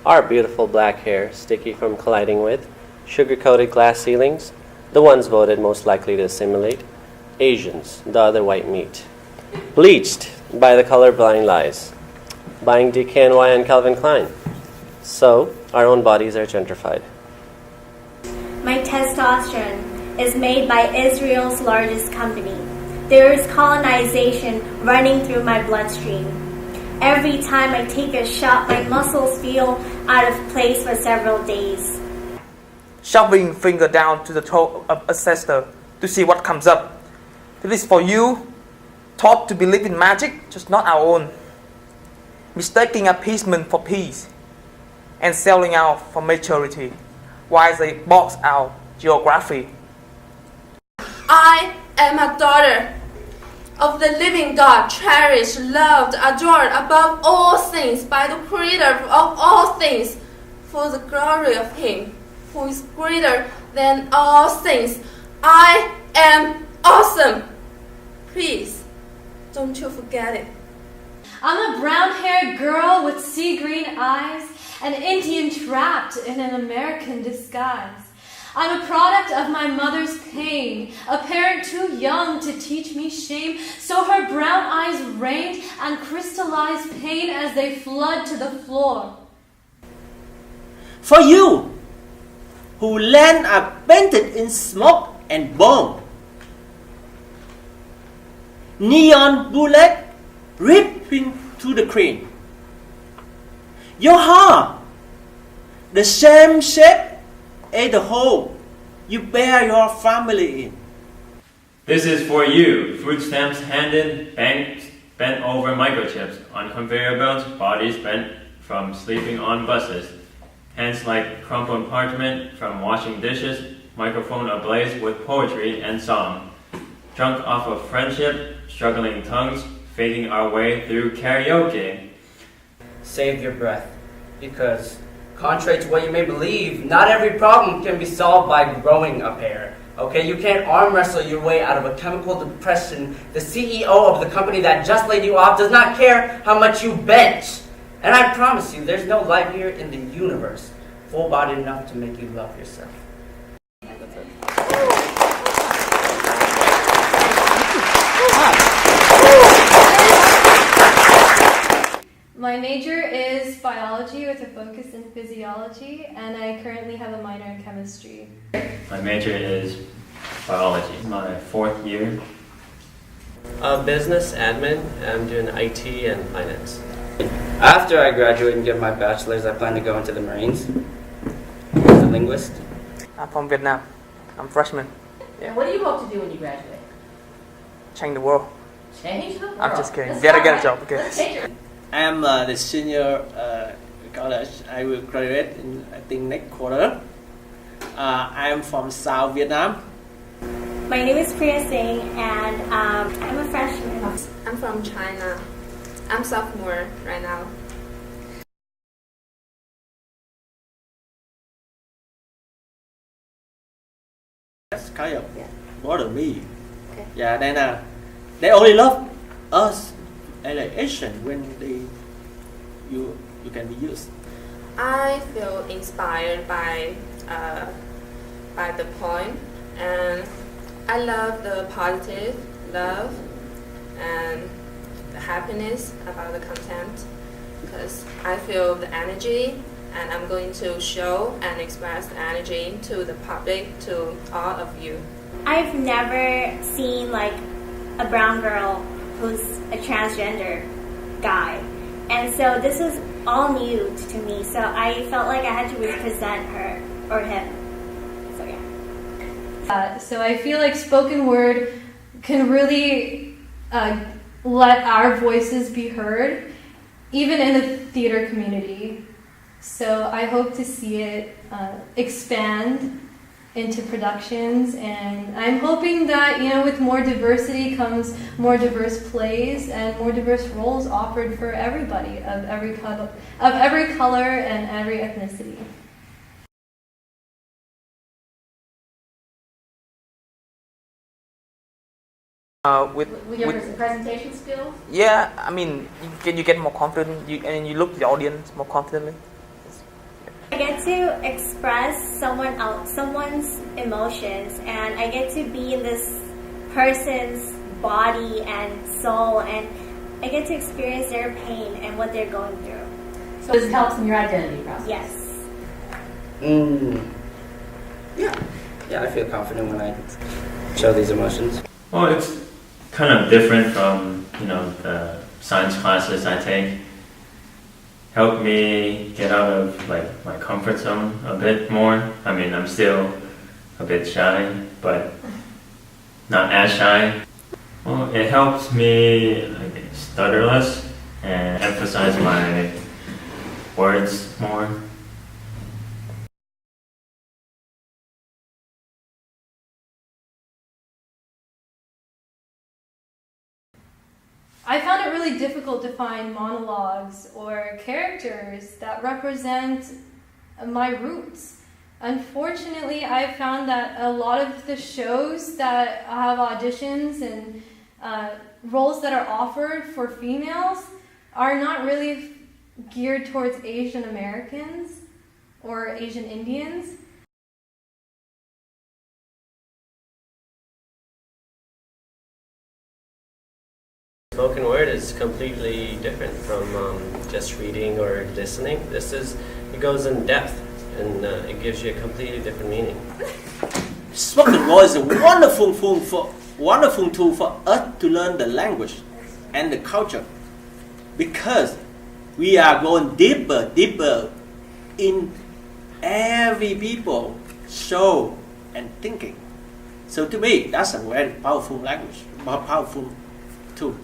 our beautiful black hair, sticky from colliding with, sugar-coated glass ceilings, the ones voted most likely to assimilate, Asians, the other white meat, bleached by the colorblind lies, buying DKNY and Calvin Klein. So, our own bodies are gentrified. My testosterone is made by Israel's largest company. There is colonization running through my bloodstream. Every time I take a shot, my muscles feel out of place for several days. Shoving finger down to the toe of ancestor to see what comes up. It is for you, taught to believe in magic, just not our own. Mistaking appeasement for peace and selling out for maturity, while they box out geography. I am a daughter of the living God, cherished, loved, adored above all things by the Creator of all things, for the glory of Him who is greater than all things. I am awesome. Please, don't you forget it. I'm a brown-haired girl with sea-green eyes, an Indian trapped in an American disguise. I'm a product of my mother's pain, a parent too young to teach me shame, so her brown eyes rained and crystallized pain as they flood to the floor. For you, who land are painted in smoke and bone, neon bullet ripping to the crane. Your heart, the same shape as the hole you bear your family in. This is for you, food stamps handed, bent over microchips on conveyor belts, bodies bent from sleeping on buses, hands like crumpled parchment from washing dishes, microphone ablaze with poetry and song, drunk off of friendship, struggling tongues, faking our way through karaoke. Save your breath, because contrary to what you may believe, not every problem can be solved by growing a pair. Okay, you can't arm wrestle your way out of a chemical depression. The CEO of the company that just laid you off does not care how much you bench. And I promise you, there's no life here in the universe full-bodied enough to make you love yourself. My major is biology with a focus in physiology, and I currently have a minor in chemistry. My major is biology, my fourth year. Business, admin, I'm doing IT and finance. After I graduate and get my bachelor's, I plan to go into the Marines as a linguist. I'm from Vietnam. I'm freshman. Yeah. And what do you hope to do when you graduate? Change the world. Change the world. I'm just kidding. Let's Get start a right. job. Okay. Let's change it. I'm the senior college. I will graduate in, I think, next quarter. I'm from South Vietnam. My name is Priya Singh, and I'm a freshman. I'm from China. I'm sophomore right now. That's kind of bother me. Okay. Yeah, then they only love us as an Asian when you can be used. I feel inspired by the poem, and I love the positive love and the happiness about the content, because I feel the energy, and I'm going to show and express the energy to the public, to all of you. I've never seen like a brown girl who's a transgender guy, and so this was all new to me, so I felt like I had to represent her or him. So yeah. So I feel like spoken word can really let our voices be heard, even in the theater community. So I hope to see it expand into productions, and I'm hoping that, you know, with more diversity comes more diverse plays and more diverse roles offered for everybody of every color and every ethnicity. With your presentation skills? Yeah, I mean, you get more confident, and you look at the audience more confidently. to express someone's emotions, and I get to be in this person's body and soul, and I get to experience their pain and what they're going through. So this helps in your identity process. Yes. Yeah, I feel confident when I show these emotions. Well, it's kind of different from, the science classes I take. Helped me get out of my comfort zone a bit more. I mean, I'm still a bit shy, but not as shy. Well, it helps me stutter less and emphasize my words more. I found it really difficult to find monologues or characters that represent my roots. Unfortunately, I found that a lot of the shows that have auditions and roles that are offered for females are not really geared towards Asian Americans or Asian Indians. Spoken word is completely different from just reading or listening. It goes in depth, and it gives you a completely different meaning. Spoken word is a wonderful tool for us to learn the language and the culture, because we are going deeper in every people soul and thinking. So to me, that's a very powerful language, powerful tool.